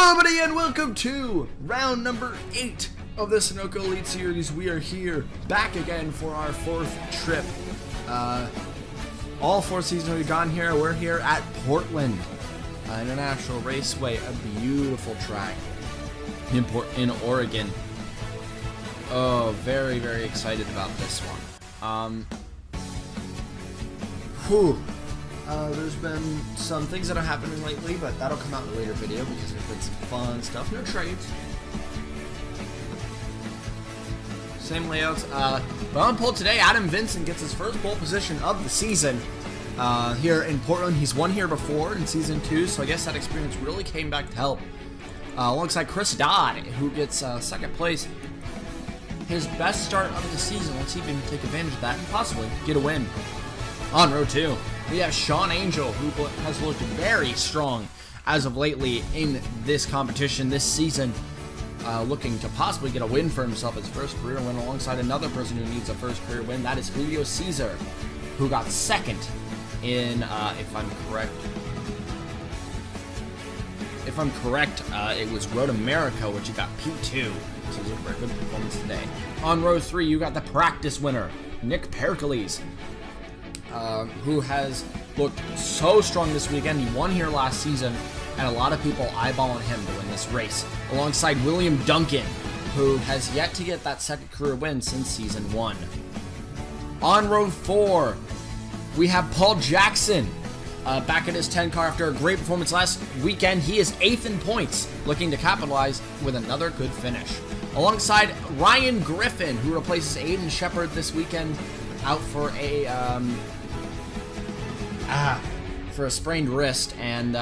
Hello everybody and welcome to round number 8 of the Sunoco Elite Series. We are here back again for our 4th trip. All 4 seasons we've gone here, we're here at Portland International Raceway, a beautiful track in Oregon. Oh, very, very excited about this one. There's been some things that are happening lately, but that'll come out in a later video because there's been some fun stuff. No trades. Same layouts. But on pole today, Adam Vincent gets his first pole position of the season here in Portland. He's won here before in season 2, so I guess that experience really came back to help. Alongside Chris Dodd, who gets second place. His best start of the season. Let's see if he can take advantage of that and possibly get a win. On row 2, we have Sean Angel, who has looked very strong as of lately in this competition this season, looking to possibly get a win for himself, his first career win, alongside another person who needs a first career win. That is Julio Cesar, who got second in, if I'm correct, it was Road America, which he got P2. So it was a very good performance today. On row 3, you got the practice winner, Nick Pericles, who has looked so strong this weekend. He won here last season, and a lot of people eyeballing him to win this race, alongside William Duncan, who has yet to get that second career win since season 1. On row 4, we have Paul Jackson, back in his 10 car after a great performance last weekend. He is 8th in points, looking to capitalize with another good finish. Alongside Ryan Griffin, who replaces Aiden Shepard this weekend, out for a sprained wrist, and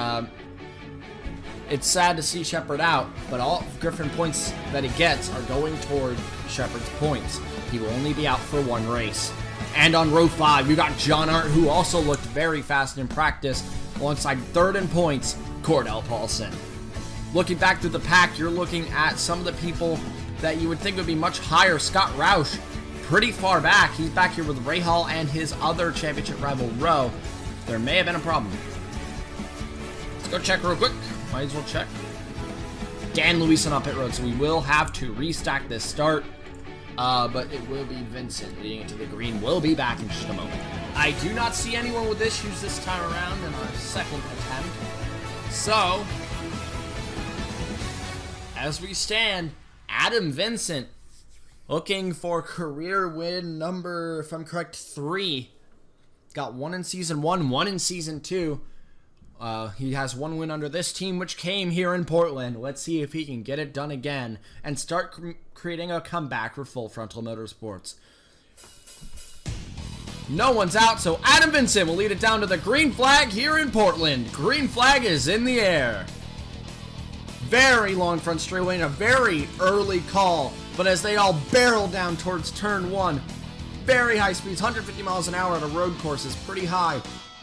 it's sad to see Shepard out, but all Griffin points that he gets are going toward Shepard's points. He will only be out for 1 race. And on row 5, we got John Hart, who also looked very fast in practice, alongside 3rd in points, Cordell Paulson. Looking back through the pack, you're looking at some of the people that you would think would be much higher. Scott Roush, pretty far back. He's back here with Ray Hall and his other championship rival, Rowe. There may have been a problem. Let's go check real quick. Might as well check. Dan Luis on pit road, so we will have to restack this start. But it will be Vincent leading into the green. We'll be back in just a moment. I do not see anyone with issues this time around in our second attempt. So, as we stand, Adam Vincent looking for career win number, if I'm correct, 3. Got 1 in season 1, 1 in season 2. He has 1 win under this team, which came here in Portland. Let's see if he can get it done again and start creating a comeback for Full Frontal Motorsports. No one's out, so Adam Vincent will lead it down to the green flag here in Portland. Green flag is in the air. Very long front straightaway and a very early call, but as they all barrel down towards turn 1, very high speeds, 150 miles an hour at a road course is pretty high.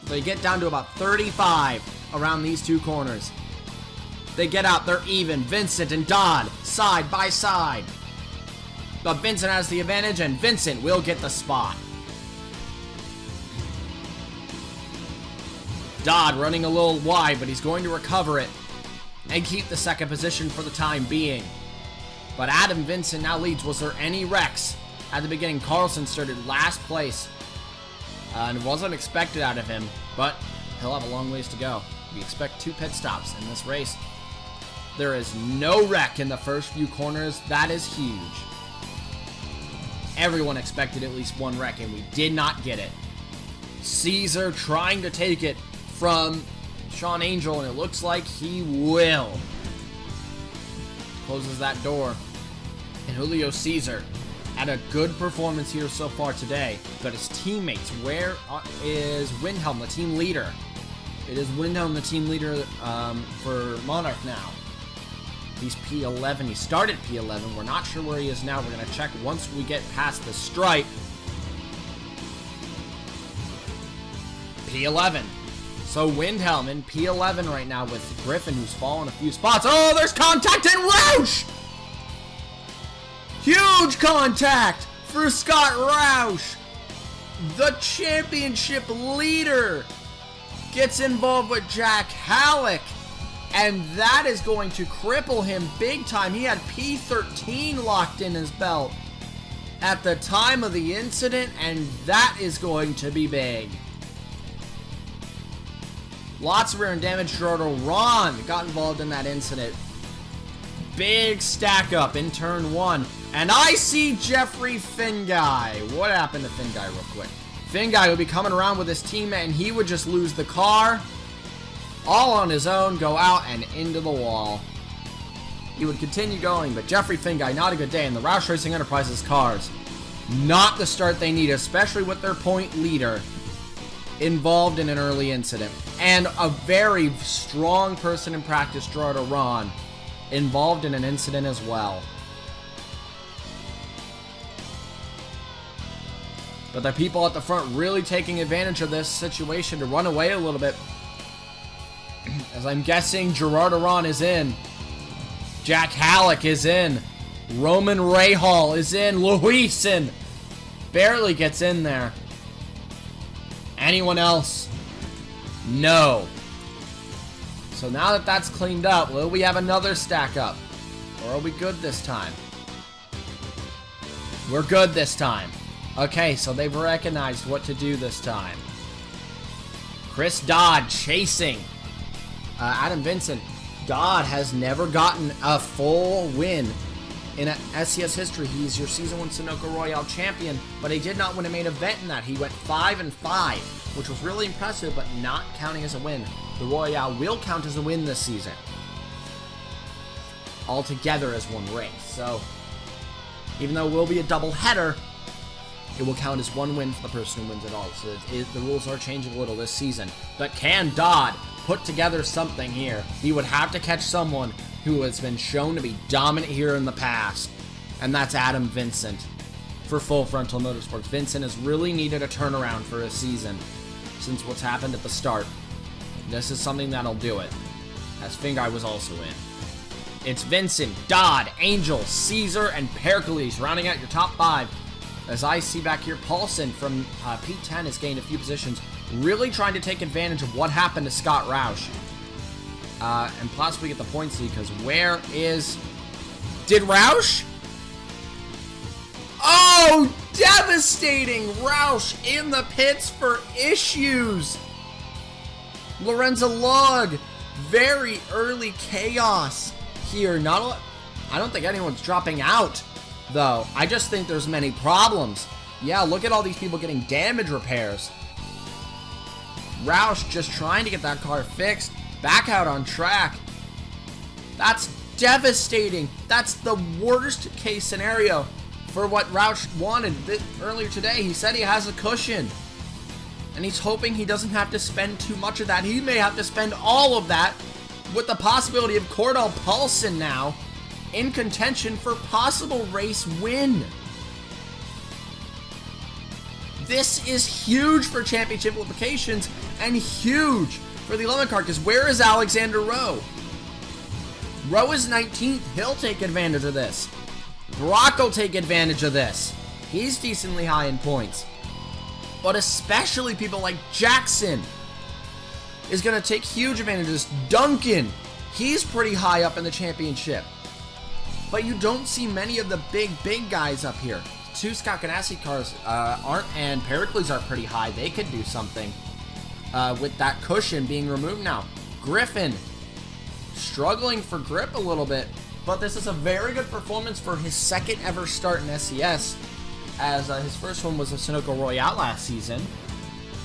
They get down to about 35 around these 2 corners. They get out, they're even. Vincent and Dodd, side by side. But Vincent has the advantage, and Vincent will get the spot. Dodd running a little wide, but he's going to recover it and keep the second position for the time being. But Adam Vincent now leads. Was there any wrecks? At the beginning, Carlson started last place. And it wasn't expected out of him, but he'll have a long ways to go. We expect 2 pit stops in this race. There is no wreck in the first few corners. That is huge. Everyone expected at least 1 wreck, and we did not get it. Caesar trying to take it from Sean Angel, and it looks like he will. Closes that door. And Julio Cesar had a good performance here so far today, but his teammates, where is Windhelm, the team leader? It is Windhelm, the team leader for Monarch now. He's P11. He started P11. We're not sure where he is now. We're going to check once we get past the stripe. P11. So Windhelm in P11 right now with Griffin, who's fallen a few spots. Oh, there's contact in Roush! Huge contact for Scott Roush. The championship leader gets involved with Jack Halleck. And that is going to cripple him big time. He had P13 locked in his belt at the time of the incident, and that is going to be big. Lots of rear end damage. Gerardo Ron got involved in that incident. Big stack up in turn 1. And I see Jeffrey Finguy. What happened to Finguy real quick? Finguy would be coming around with his teammate, and he would just lose the car. All on his own, go out and into the wall. He would continue going, but Jeffrey Finguy, not a good day. And the Roush Racing Enterprises cars, not the start they need, especially with their point leader involved in an early incident. And a very strong person in practice, Gerardo Ron, involved in an incident as well. But the people at the front really taking advantage of this situation to run away a little bit. As I'm guessing, Gerardo Ron is in. Jack Halleck is in. Roman Rahal is in. Luisen barely gets in there. Anyone else? No. So now that that's cleaned up, will we have another stack up? Or are we good this time? We're good this time. Okay, so they've recognized what to do this time. Chris Dodd chasing Adam Vincent. Dodd has never gotten a full win in SCS history. He's your Season 1 Sunoco Royale champion, but he did not win a main event in that. He went 5-5, which was really impressive, but not counting as a win. The Royale will count as a win this season, altogether as one race. So, even though it will be a double header, it will count as one win for the person who wins it all. So the rules are changing a little this season. But can Dodd put together something here? He would have to catch someone who has been shown to be dominant here in the past, and that's Adam Vincent for Full Frontal Motorsports. Vincent has really needed a turnaround for his season since what's happened at the start. This is something that'll do it, as Finguy was also in. It's Vincent, Dodd, Angel, Caesar, and Pericles rounding out your top 5. As I see back here, Paulson from P10 has gained a few positions, really trying to take advantage of what happened to Scott Roush. And plus we get the points lead, because where is... Did Roush? Oh, devastating! Roush in the pits for issues! Lorenzo Lug, very early chaos here. I don't think anyone's dropping out, though. I just think there's many problems. Yeah, look at all these people getting damage repairs. Roush just trying to get that car fixed, back out on track. That's devastating. That's the worst case scenario for what Roush wanted. Earlier today, he said he has a cushion, and he's hoping he doesn't have to spend too much of that. He may have to spend all of that, with the possibility of Cordell Paulson now in contention for possible race win. This is huge for championship implications and huge for the 11 car, because where is Alexander Rowe? Rowe is 19th. He'll take advantage of this. Brock will take advantage of this. He's decently high in points. But especially people like Jackson is going to take huge advantages. Duncan, he's pretty high up in the championship. But you don't see many of the big guys up here. 2 Scott Ganassi cars aren't, and Pericles are pretty high. They could do something with that cushion being removed now. Griffin, struggling for grip a little bit, but this is a very good performance for his second ever start in SCS, as his first one was a Sunoco Royale last season.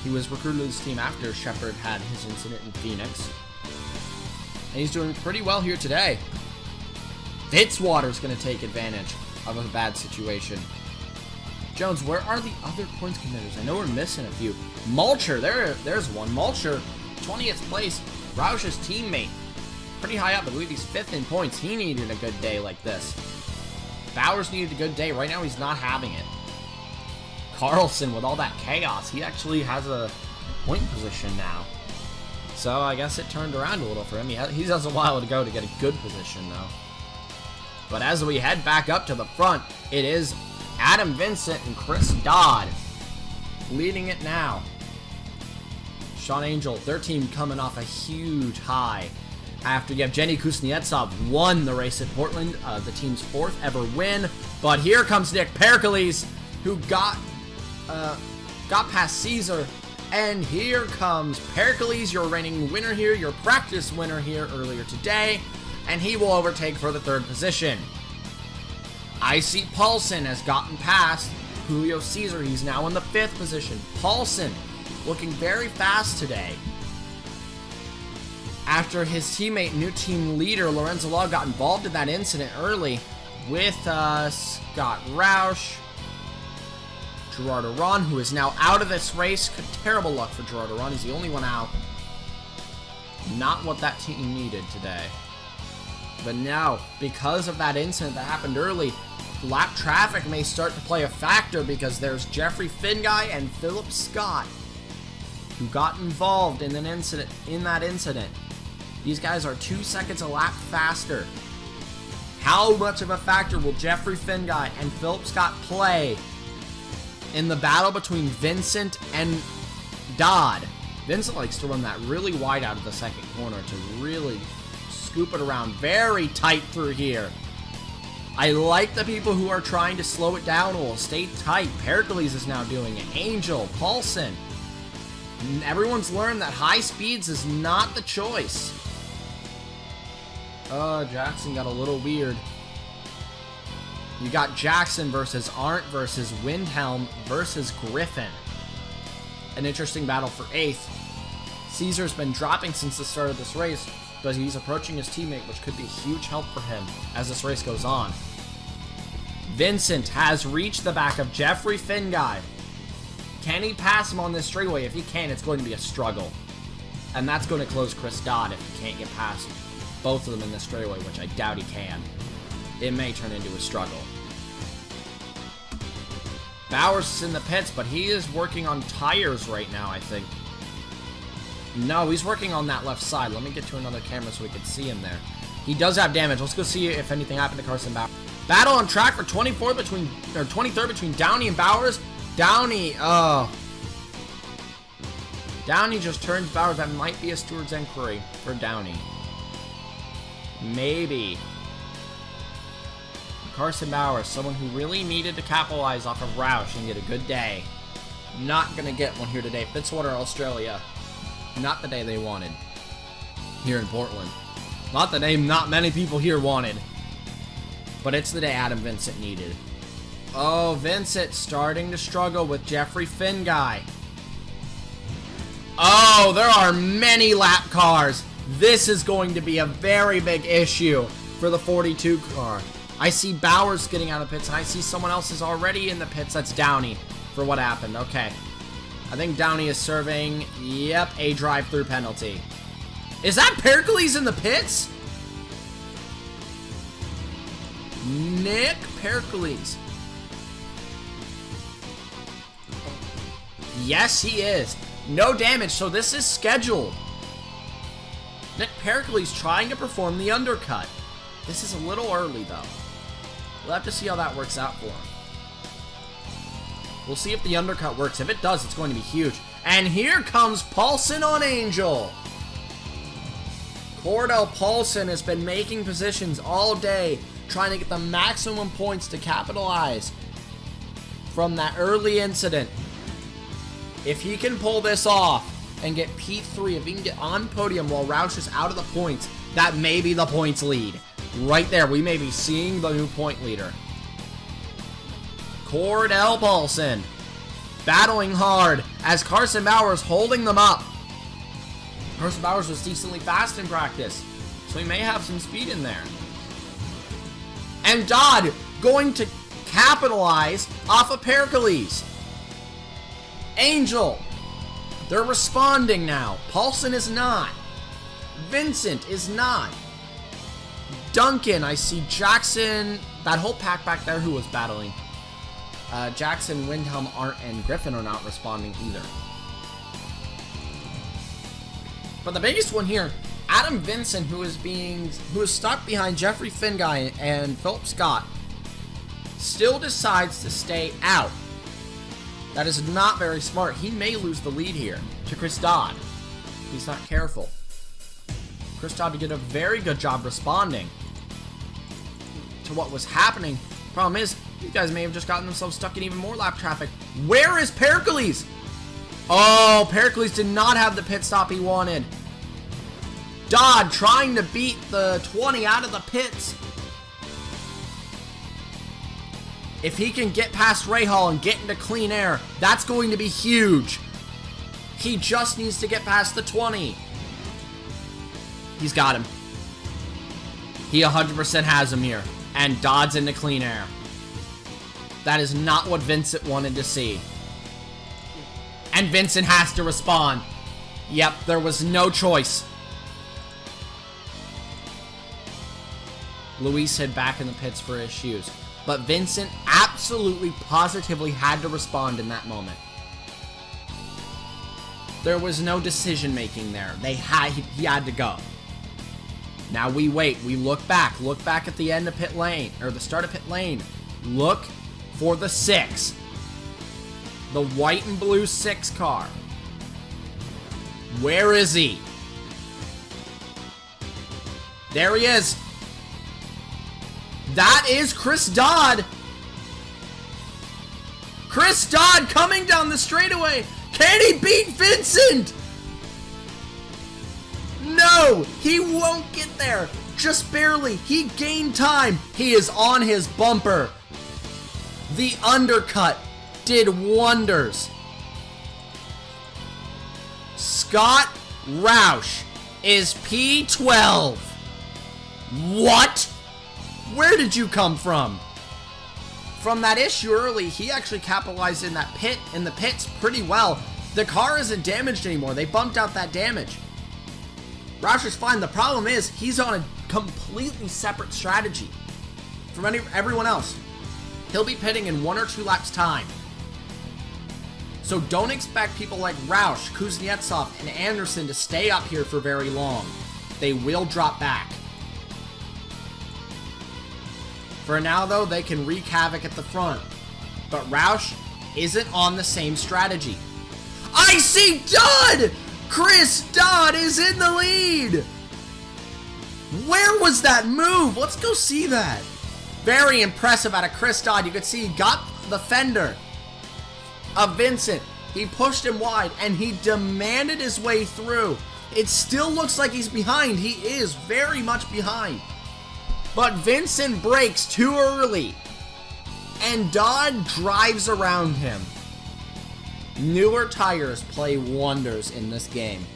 He was recruited to this team after Shepard had his incident in Phoenix. And he's doing pretty well here today. Fitzwater's going to take advantage of a bad situation. Jones, where are the other points contenders? I know we're missing a few. Mulcher, there's one. Mulcher, 20th place. Roush's teammate. Pretty high up. I believe he's 5th in points. He needed a good day like this. Bowers needed a good day. Right now he's not having it. Carlson, with all that chaos, he actually has a point position now. So I guess it turned around a little for him. He has a while to go to get a good position, though. But as we head back up to the front, it is Adam Vincent and Chris Dodd leading it now. Sean Angel, their team coming off a huge high after Yevgeny Kuznetsov won the race at Portland, the team's 4th ever win. But here comes Nick Pericles, who got past Caesar. And here comes Pericles, your reigning winner here, your practice winner here earlier today. And he will overtake for the 3rd position. Icy Paulson has gotten past Julio Caesar. He's now in the 5th position. Paulson looking very fast today. After his teammate, new team leader, Lorenzo Law, got involved in that incident early with Scott Roush. Gerard Aron, who is now out of this race. Terrible luck for Gerard Aron. He's the only one out. Not what that team needed today. But now, because of that incident that happened early, lap traffic may start to play a factor because there's Jeffrey Finguy and Philip Scott who got involved in that incident. These guys are 2 seconds a lap faster. How much of a factor will Jeffrey Finguy and Philip Scott play in the battle between Vincent and Dodd? Vincent likes to run that really wide out of the 2nd corner to really scoop it around very tight through here. I like the people who are trying to slow it down will stay tight. Pericles is now doing it. Angel, Paulson. Everyone's learned that high speeds is not the choice. Jackson got a little weird. You got Jackson versus Arndt versus Windhelm versus Griffin. An interesting battle for 8th. Caesar's been dropping since the start of this race, but he's approaching his teammate, which could be a huge help for him as this race goes on. Vincent has reached the back of Jeffrey Finguy. Can he pass him on this straightaway? If he can, it's going to be a struggle. And that's going to close Chris Dodd if he can't get past both of them in this straightaway, which I doubt he can. It may turn into a struggle. Bowers is in the pits, but he is working on tires right now, I think. No, he's working on that left side. Let me get to another camera so we can see him there. He does have damage. Let's go see if anything happened to Carson Bowers. Battle on track for 23rd between Downey and Bowers. Downey just turns Bowers. That might be a steward's inquiry for Downey. Maybe. Carson Bowers, someone who really needed to capitalize off of Roush and get a good day. Not gonna get one here today. Fitzwater, Australia. Not the day they wanted here in Portland. Not the day not many people here wanted. But it's the day Adam Vincent needed. Oh, Vincent starting to struggle with Jeffrey Finguy. Oh, there are many lap cars. This is going to be a very big issue for the 42 car. I see Bowers getting out of the pits, and I see someone else is already in the pits. That's Downey for what happened. Okay. I think Downey is serving, yep, a drive-through penalty. Is that Pericles in the pits? Nick Pericles. Yes, he is. No damage, so this is scheduled. Nick Pericles trying to perform the undercut. This is a little early, though. We'll have to see how that works out for him. We'll see if the undercut works. If it does, it's going to be huge. And here comes Paulson on Angel. Cordell Paulson has been making positions all day, trying to get the maximum points to capitalize from that early incident. If he can pull this off and get P3, if he can get on podium while Roush is out of the points, that may be the points lead. Right there, we may be seeing the new point leader. Cordell Paulson battling hard as Carson Bowers holding them up. Carson Bowers was decently fast in practice, so he may have some speed in there. And Dodd going to capitalize off of Pericles. Angel, they're responding now. Paulson is not. Vincent is not. Duncan, I see Jackson, that whole pack back there who was battling. Jackson, Windhelm, Arndt, and Griffin are not responding either. But the biggest one here, Adam Vincent, who is stuck behind Jeffrey Finguy and Philip Scott, still decides to stay out. That is not very smart. He may lose the lead here to Chris Dodd if he's not careful. Chris Dodd did a very good job responding to what was happening. Problem is, these guys may have just gotten themselves stuck in even more lap traffic. Where is Pericles? Oh, Pericles did not have the pit stop he wanted. Dodd trying to beat the 20 out of the pits. If he can get past Rahal and get into clean air, that's going to be huge. He just needs to get past the 20. He's got him. He 100% has him here. And Dodd's into clean air. That is not what Vincent wanted to see. And Vincent has to respond. Yep, there was no choice. Luis hid back in the pits for his shoes. But Vincent absolutely, positively had to respond in that moment. There was no decision making there. He had to go. Now we wait. We look back. Look back at the end of pit lane, or the start of pit lane. Look for the 6. The white and blue 6 car. Where is he? There he is. That is Chris Dodd. Chris Dodd coming down the straightaway. Can he beat Vincent? No, he won't get there. Just barely. He gained time. He is on his bumper. The undercut did wonders. Scott Roush is P12. What? Where did you come from? From that issue early, he actually capitalized in that pit, in the pits pretty well. The car isn't damaged anymore. They bumped out that damage. Roush is fine. The problem is he's on a completely separate strategy from everyone else. He'll be pitting in 1 or 2 laps time. So don't expect people like Roush, Kuznetsov, and Anderson to stay up here for very long. They will drop back. For now, though, they can wreak havoc at the front. But Roush isn't on the same strategy. I see Dodd! Chris Dodd is in the lead! Where was that move? Let's go see that. Very impressive out of Chris Dodd. You could see he got the fender of Vincent. He pushed him wide, and he demanded his way through. It still looks like he's behind. He is very much behind. But Vincent brakes too early, and Dodd drives around him. Newer tires play wonders in this game.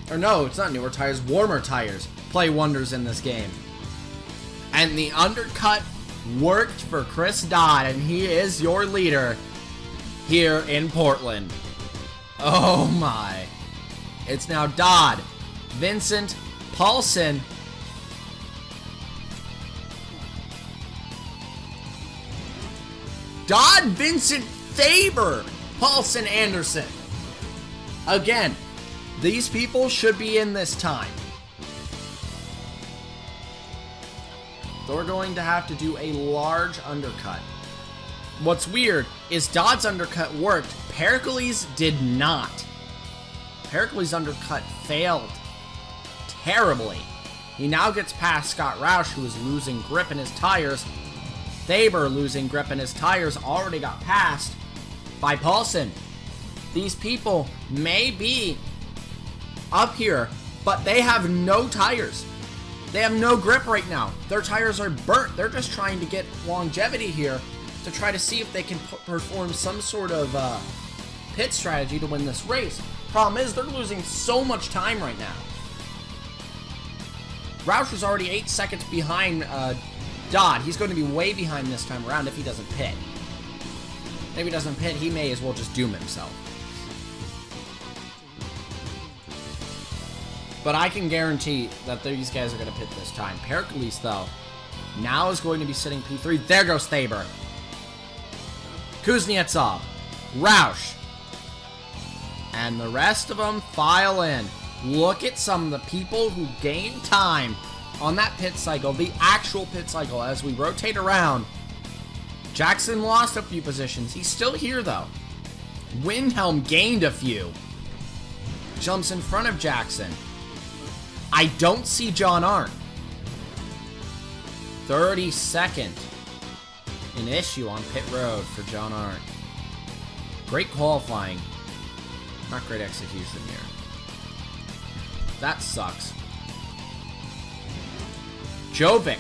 Or no, it's not newer tires, warmer tires play wonders in this game. And the undercut worked for Chris Dodd, and he is your leader here in Portland. Oh my. It's now Dodd, Vincent, Paulson, Dodd, Vincent, Faber, Paulson, Anderson. Again, these people should be in this time. They're going to have to do a large undercut. What's weird is Dodd's undercut worked. Pericles did not. Pericles' undercut failed terribly. He now gets past Scott Roush, who is losing grip in his tires. Faber, losing grip in his tires, already got passed by Paulson. These people may be up here, but they have no tires. They have no grip right now. Their tires are burnt. They're just trying to get longevity here to try to see if they can perform some sort of pit strategy to win this race. Problem is, they're losing so much time right now. Roush was already 8 seconds behind Dodd. He's going to be way behind this time around if he doesn't pit. If he doesn't pit, he may as well just doom himself. But I can guarantee that these guys are going to pit this time. Pericles, though, now is going to be sitting P3. There goes Faber. Kuznetsov. Roush. And the rest of them file in. Look at some of the people who gain time on that pit cycle, the actual pit cycle, as we rotate around. Jackson lost a few positions. He's still here, though. Windhelm gained a few. Jumps in front of Jackson. I don't see John Arndt. 32nd. An issue on pit road for John Arndt. Great qualifying. Not great execution here. That sucks. Jovic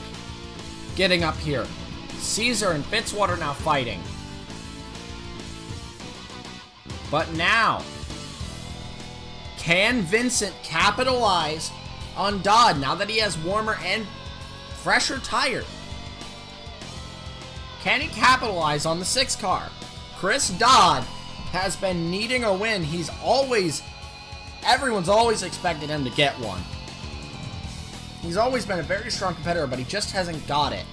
getting up here. Caesar and Fitzwater now fighting. But now, can Vincent capitalize on Dodd now that he has warmer and fresher tires? Can he capitalize on the 6 car? Chris Dodd has been needing a win. Everyone's always expected him to get one. He's always been a very strong competitor, but he just hasn't got it.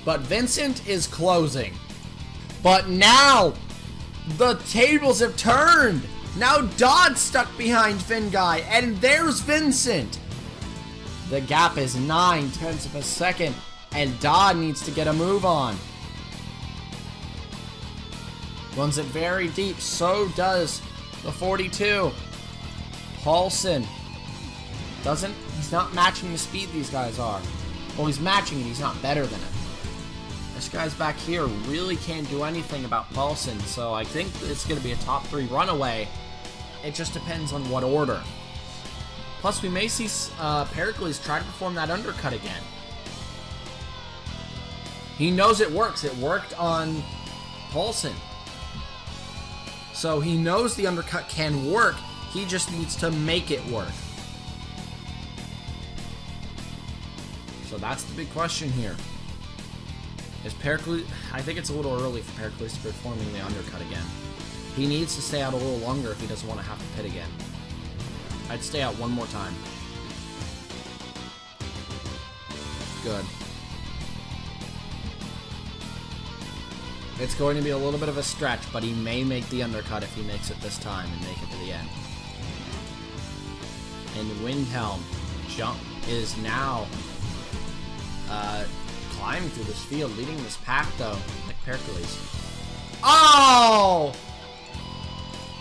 But Vincent is closing. But now, the tables have turned. Now Dodd's stuck behind Finn Guy, and there's Vincent. The gap is 9/10 of a second, and Dodd needs to get a move on. Runs it very deep, so does the 42. Paulson he's not matching the speed these guys are. Well, he's matching it, he's not better than it. This guy's back here really can't do anything about Paulson, so I think it's going to be a top 3 runaway. It just depends on what order. Plus, we may see Pericles try to perform that undercut again. He knows it works. It worked on Paulson. So he knows the undercut can work. He just needs to make it work. So that's the big question here. Is Pericles... I think it's a little early for Pericles to be performing the undercut again. He needs to stay out a little longer if he doesn't want to have to pit again. I'd stay out one more time. Good. It's going to be a little bit of a stretch, but he may make the undercut if he makes it this time and make it to the end. And Windhelm is now climbing through this field, leading this pack though, like Pericles. Oh!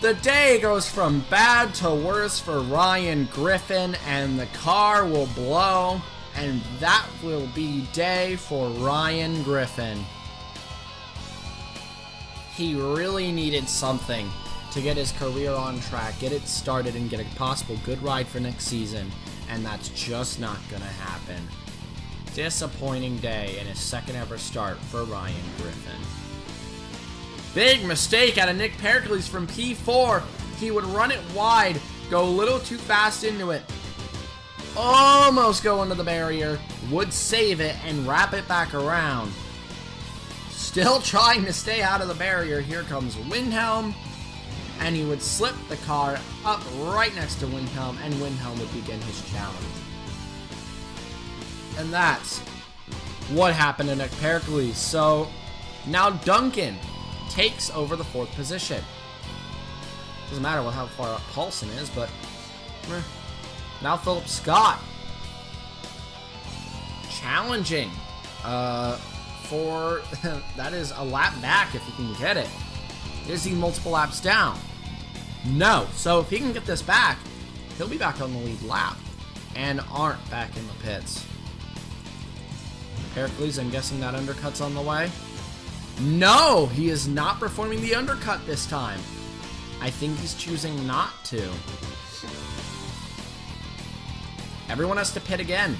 The day goes from bad to worse for Ryan Griffin, and the car will blow, and that will be day for Ryan Griffin. He really needed something to get his career on track, get it started, and get a possible good ride for next season, and that's just not gonna happen. Disappointing day in his second ever start for Ryan Griffin. Big mistake out of Nick Pericles from P4. He would run it wide, go a little too fast into it, almost go into the barrier, would save it, and wrap it back around. Still trying to stay out of the barrier. Here comes Windhelm, and he would slip the car up right next to Windhelm, and Windhelm would begin his challenge. And that's what happened to Nick Pericles. So now Duncan takes over the 4th position. Doesn't matter how far up Paulson is, but now Philip Scott challenging for that is a lap back if he can get it. Is he multiple laps down? No. So if he can get this back, he'll be back on the lead lap and aren't back in the pits. Pericles, I'm guessing that undercut's on the way. No, he is not performing the undercut this time. I think he's choosing not to. Everyone has to pit again.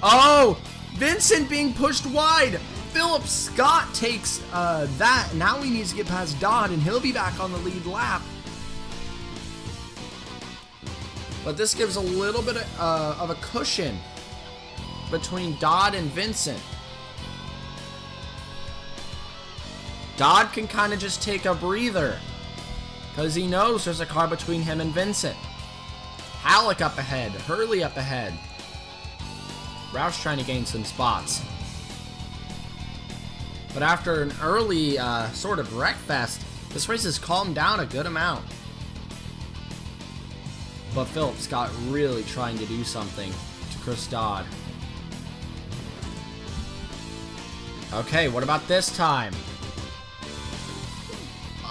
Oh! Vincent being pushed wide! Philip Scott takes that. Now he needs to get past Dodd, and he'll be back on the lead lap. But this gives a little bit of a cushion between Dodd and Vincent. Dodd can kind of just take a breather because he knows there's a car between him and Vincent. Halleck up ahead, Hurley up ahead. Roush trying to gain some spots. But after an early sort of wreckfest, this race has calmed down a good amount. But Philip Scott really trying to do something to Chris Dodd. Okay, what about this time?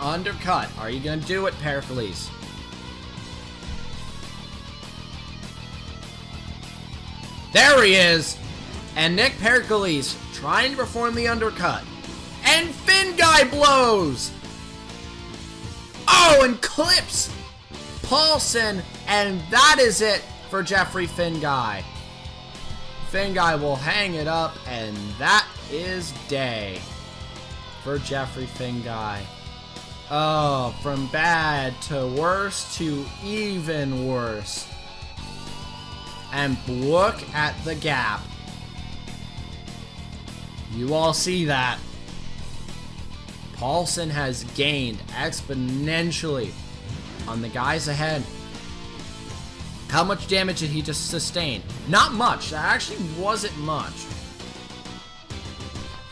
Undercut. Are you going to do it, Pericles? There he is. And Nick Pericles trying to perform the undercut. And Finn Guy blows. Oh, and clips Paulson. And that is it for Jeffrey Finn Guy. Finn Guy will hang it up, and that is day for Jeffrey Finn Guy. Oh, from bad to worse to even worse. And look at the gap. You all see that. Paulson has gained exponentially on the guys ahead. How much damage did he just sustain? Not much. That actually wasn't much.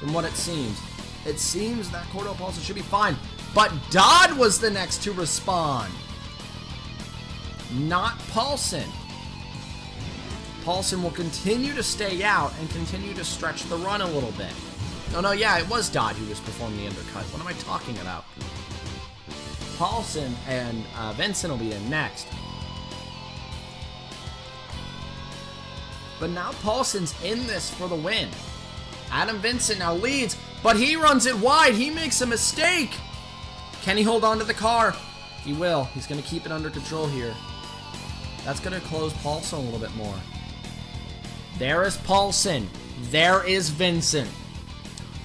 From what it seems. It seems that Cordell Paulson should be fine. But Dodd was the next to respond. Not Paulson. Paulson will continue to stay out and continue to stretch the run a little bit. No, yeah, it was Dodd who was performing the undercut. What am I talking about? Paulson and Vincent will be in next. But now Paulson's in this for the win. Adam Vincent now leads, but he runs it wide. He makes a mistake. Can he hold on to the car? He will. He's going to keep it under control here. That's going to close Paulson a little bit more. There is Paulson. There is Vincent.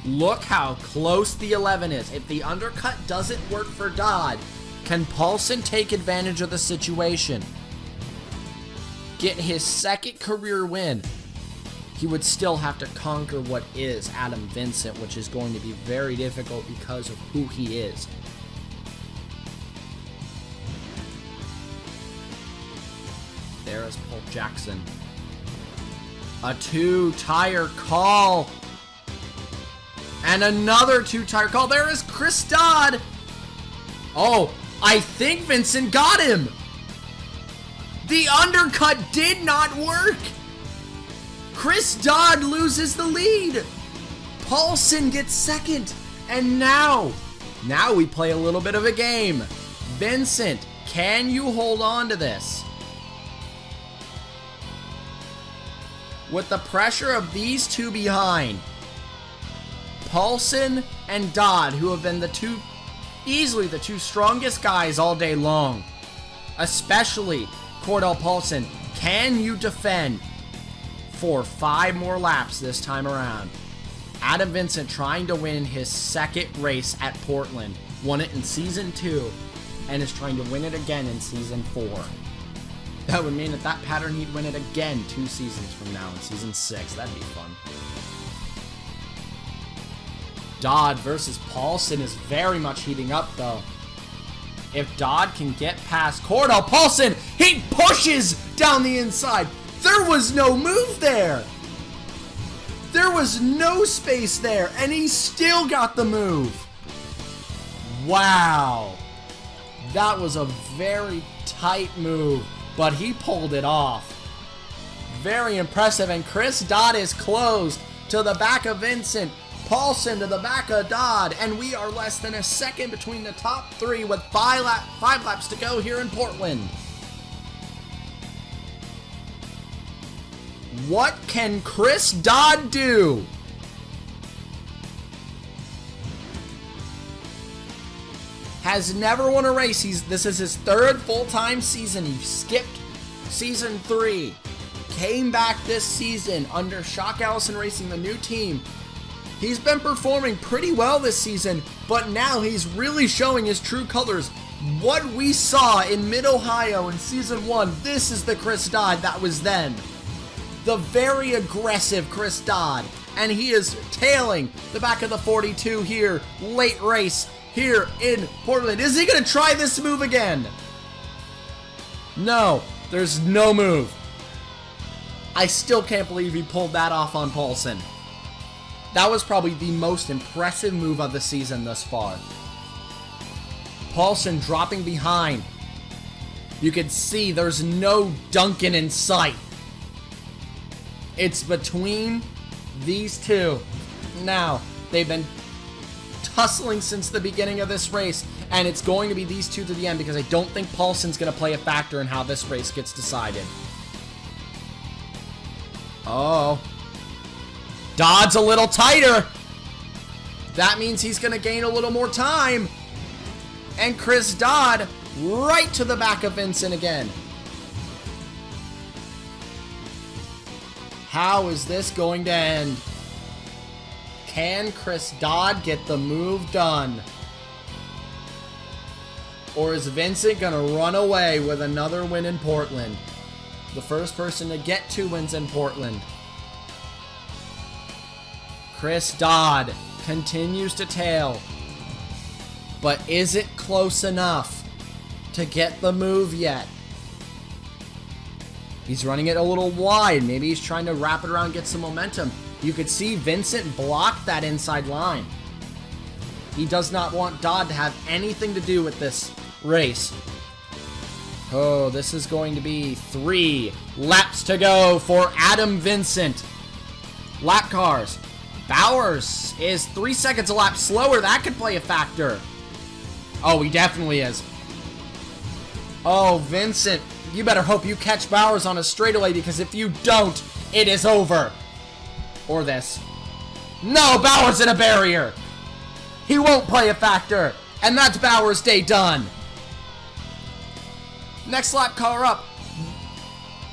Look how close the 11 is. If the undercut doesn't work for Dodd, can Paulson take advantage of the situation? Get his second career win. He would still have to conquer what is Adam Vincent, which is going to be very difficult because of who he is. There is Paul Jackson. A two-tire call. And another two-tire call. There is Chris Dodd. Oh, I think Vincent got him. The undercut did not work. Chris Dodd loses the lead. Paulson gets second. And now we play a little bit of a game. Vincent, can you hold on to this? With the pressure of these two behind, Paulson and Dodd, who have been easily the two strongest guys all day long, especially Cordell Paulson, can you defend for 5 more laps this time around? Adam Vincent trying to win his second race at Portland, won it in Season 2, and is trying to win it again in Season 4. That would mean that pattern he'd win it again 2 seasons from now in Season 6. That'd be fun. Dodd versus Paulson is very much heating up, though. If Dodd can get past Cordell Paulson, he pushes down the inside. There was no move there. There was no space there, and he still got the move. Wow. That was a very tight move, but he pulled it off. Very impressive, and Chris Dodd is closed to the back of Vincent. Paulson to the back of Dodd, and we are less than a second between the top 3 with 5 laps to go here in Portland. What can Chris Dodd do? Has never won a race. This is his 3rd full-time season. He skipped Season 3. Came back this season under Shock Allison Racing, the new team. He's been performing pretty well this season, but now he's really showing his true colors. What we saw in Mid-Ohio in Season 1, this is the Chris Dodd that was then. The very aggressive Chris Dodd. And he is tailing the back of the 42 here, late race here in Portland. Is he going to try this move again? No, there's no move. I still can't believe he pulled that off on Paulson. That was probably the most impressive move of the season thus far. Paulson dropping behind. You can see there's no Duncan in sight. It's between these two. Now, they've been tussling since the beginning of this race, and it's going to be these two to the end because I don't think Paulson's going to play a factor in how this race gets decided. Oh. Dodd's a little tighter. That means he's going to gain a little more time. And Chris Dodd right to the back of Vincent again. How is this going to end? Can Chris Dodd get the move done? Or is Vincent going to run away with another win in Portland? The first person to get 2 wins in Portland. Chris Dodd continues to tail. But is it close enough to get the move yet? He's running it a little wide. Maybe he's trying to wrap it around, get some momentum. You could see Vincent block that inside line. He does not want Dodd to have anything to do with this race. Oh, this is going to be 3 laps to go for Adam Vincent. Lap cars. Bowers is 3 seconds a lap slower. That could play a factor. Oh, he definitely is. Oh, Vincent, you better hope you catch Bowers on a straightaway, because if you don't, it is over. Or this. No, Bowers in a barrier. He won't play a factor. And that's Bowers' day done. Next lap car up.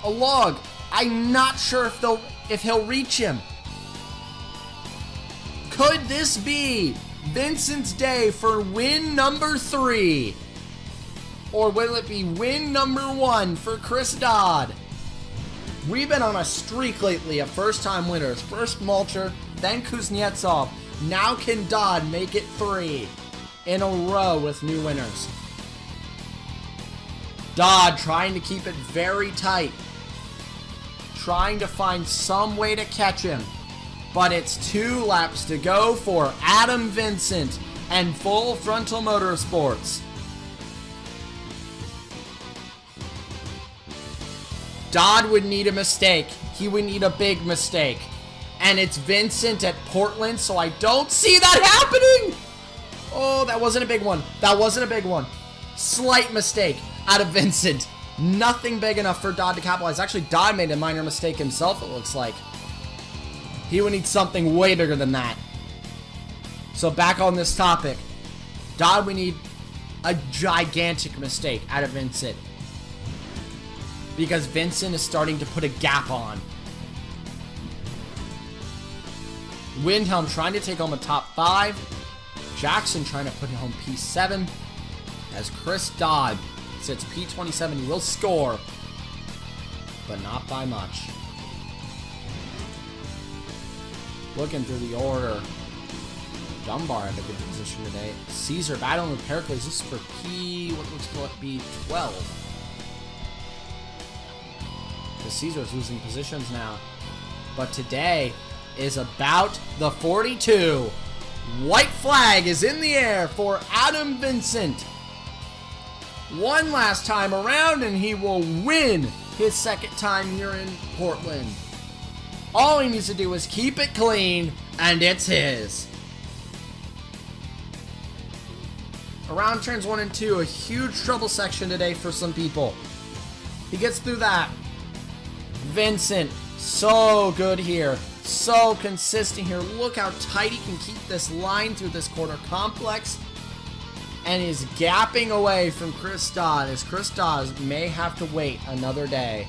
A log. I'm not sure if he'll reach him. Could this be Vincent's day for win number 3? Or will it be win number 1 for Chris Dodd? We've been on a streak lately of first-time winners. First Malcher, then Kuznetsov. Now can Dodd make it 3 in a row with new winners? Dodd trying to keep it very tight. Trying to find some way to catch him. But it's 2 laps to go for Adam Vincent and Full Frontal Motorsports. Dodd would need a mistake. He would need a big mistake. And it's Vincent at Portland, so I don't see that happening! Oh, that wasn't a big one. That wasn't a big one. Slight mistake out of Vincent. Nothing big enough for Dodd to capitalize. Actually, Dodd made a minor mistake himself, it looks like. He would need something way bigger than that. So back on this topic. Dodd would need a gigantic mistake out of Vincent. Because Vincent is starting to put a gap on. Windhelm trying to take home a top 5. Jackson trying to put home P7. As Chris Dodd sits P27, he will score. But not by much. Looking through the order. Dunbar had a good position today. Caesar battling with Pericles. This is for P, what looks to be 12. The Caesar's losing positions now. But today is about the 42. White flag is in the air for Adam Vincent. One last time around and he will win his second time here in Portland. All he needs to do is keep it clean and it's his. Around turns 1 and 2, a huge trouble section today for some people. He gets through that. Vincent, so good here. So consistent here. Look how tight he can keep this line through this corner complex. And is gapping away from Chris Dodd, as Chris Dodd may have to wait another day.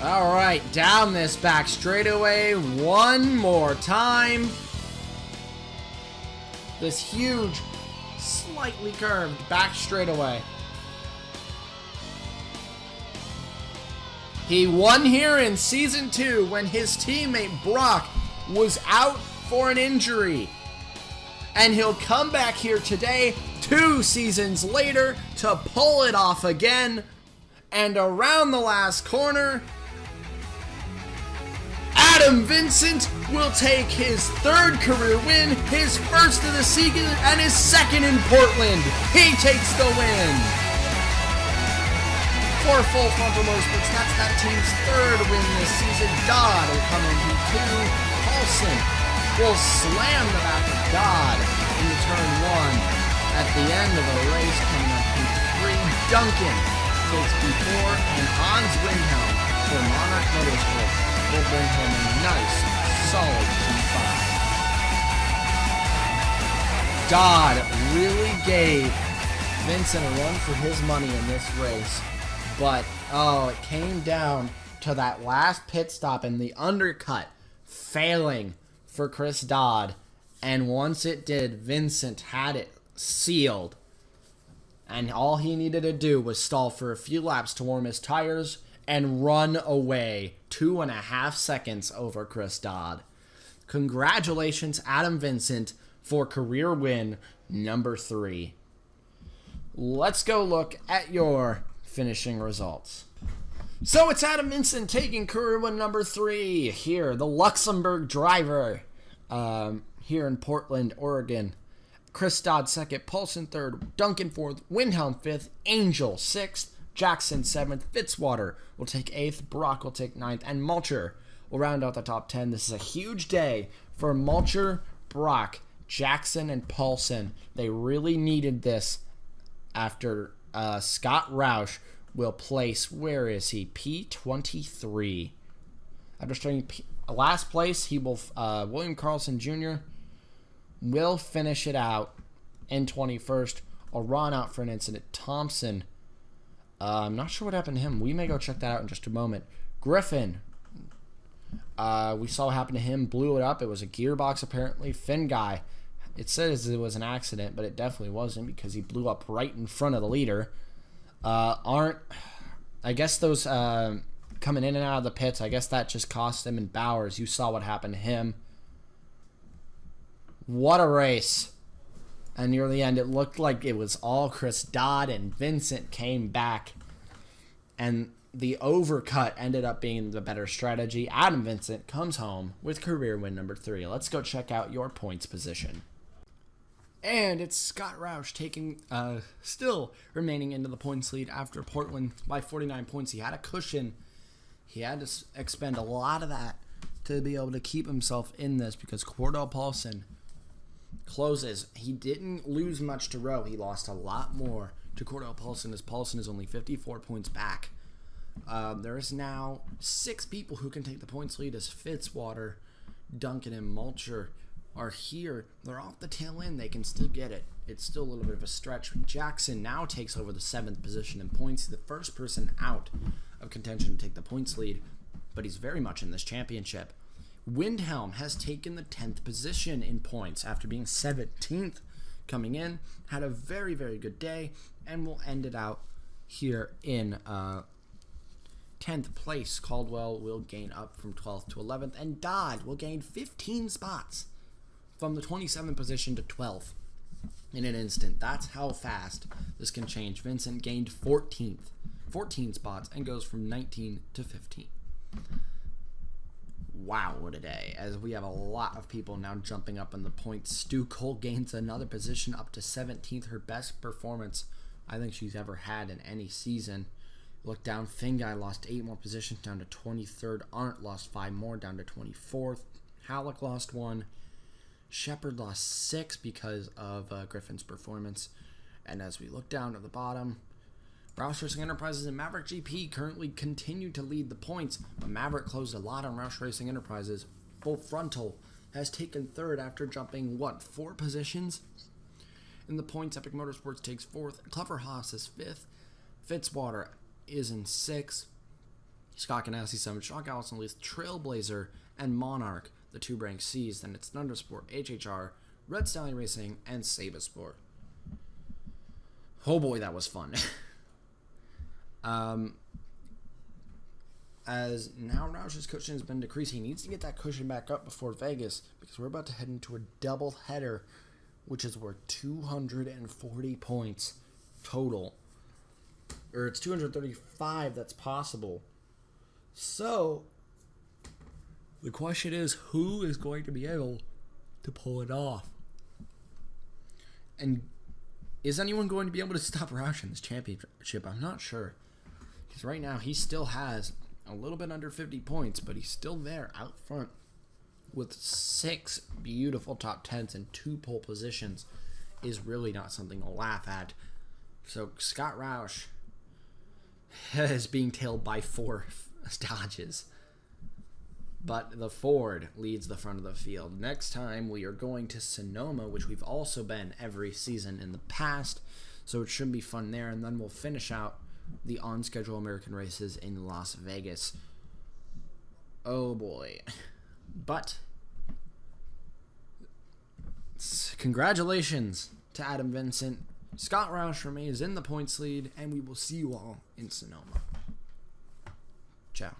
Alright, down this back straightaway one more time. This huge, slightly curved back straightaway. He won here in Season 2 when his teammate Brock was out for an injury. And he'll come back here today, 2 seasons later, to pull it off again. And around the last corner, Adam Vincent will take his 3rd career win, his 1st of the season, and his 2nd in Portland. He takes the win. For Full Frontal Motorsports, that's that team's 3rd win this season. Dodd will come in P2. Paulson will slam the back of Dodd into turn 1. At the end of the race, coming up P3, Duncan takes P4, and Hans Windhelm for Monarch Motorsports will bring home a nice, solid P5. Dodd really gave Vincent a run for his money in this race, but it came down to that last pit stop and the undercut failing for Chris Dodd, and once it did, Vincent had it sealed, and all he needed to do was stall for a few laps to warm his tires and run away 2.5 seconds over Chris Dodd. Congratulations, Adam Vincent, for career win number 3. Let's go look at your finishing results. So it's Adam Vincent taking career win number 3 here, the Luxembourg driver here in Portland, Oregon. Chris Dodd 2nd, Paulson 3rd, Duncan 4th, Windhelm 5th, Angel 6th, Jackson 7th, Fitzwater will take 8th, Brock will take 9th, and Mulcher will round out the top 10. This is a huge day for Mulcher, Brock, Jackson, and Paulson. They really needed this after Scott Roush will place, where is he? P23. After starting last place, he will William Carlson Jr. will finish it out in 21st. A run out for an incident. Thompson, I'm not sure what happened to him. We may go check that out in just a moment. Griffin, we saw what happened to him. Blew it up. It was a gearbox apparently. Finn guy, it says it was an accident, but it definitely wasn't because he blew up right in front of the leader. I guess those coming in and out of the pits, I guess that just cost him. And Bowers, you saw what happened to him. What a race. And near the end, it looked like it was all Chris Dodd, and Vincent came back. And the overcut ended up being the better strategy. Adam Vincent comes home with career win number 3. Let's go check out your points position. And it's Scott Roush taking, still remaining into the points lead after Portland by 49 points. He had a cushion. He had to expend a lot of that to be able to keep himself in this because Cordell Paulson closes. He didn't lose much to Rowe. He lost a lot more to Cordell Paulson, as Paulson is only 54 points back. There is now 6 people who can take the points lead, as Fitzwater, Duncan, and Mulcher are here. They're off the tail end. They can still get it. It's still a little bit of a stretch. Jackson now takes over the 7th position in points. He's the first person out of contention to take the points lead, but he's very much in this championship. Windhelm has taken the 10th position in points after being 17th coming in. Had a very, very good day, and will end it out here in 10th place. Caldwell will gain up from 12th to 11th, and Dodd will gain 15 spots from the 27th position to 12th in an instant. That's how fast this can change. Vincent gained 14 spots and goes from 19 to 15. Wow, what a day, as we have a lot of people now jumping up in the points. Stu Cole gains another position up to 17th, her best performance I think she's ever had in any season. Look down, Finguy lost 8 more positions down to 23rd. Arndt lost 5 more down to 24th. Halleck lost 1. Shepard lost 6 because of Griffin's performance. And as we look down to the bottom, Roush Racing Enterprises and Maverick GP currently continue to lead the points, but Maverick closed a lot on Roush Racing Enterprises. Full Frontal has taken 3rd after jumping, 4 positions in the points. Epic Motorsports takes 4th. Clever Haas is 5th. Fitzwater is in 6th. Scott Ganassi 7th. Shock Allison leads Trailblazer and Monarch, the 2 ranked C's. Then it's Thundersport, HHR, Red Stallion Racing, and Sabasport. Oh boy, that was fun. As now Roush's cushion has been decreased, he needs to get that cushion back up before Vegas, because we're about to head into a double header, which is worth 240 points total. Or it's 235 that's possible. So the question is, who is going to be able to pull it off? And is anyone going to be able to stop Roush in this championship? I'm not sure. Because right now he still has a little bit under 50 points, but he's still there out front with 6 beautiful top 10s and 2 pole positions. Is really not something to laugh at. So Scott Roush is being tailed by 4 Dodges. But the Ford leads the front of the field. Next time, we are going to Sonoma, which we've also been every season in the past. So it should be fun there. And then we'll finish out the on-schedule American races in Las Vegas. Oh, boy. But congratulations to Adam Vincent. Scott Roush remains in the points lead, and we will see you all in Sonoma. Ciao.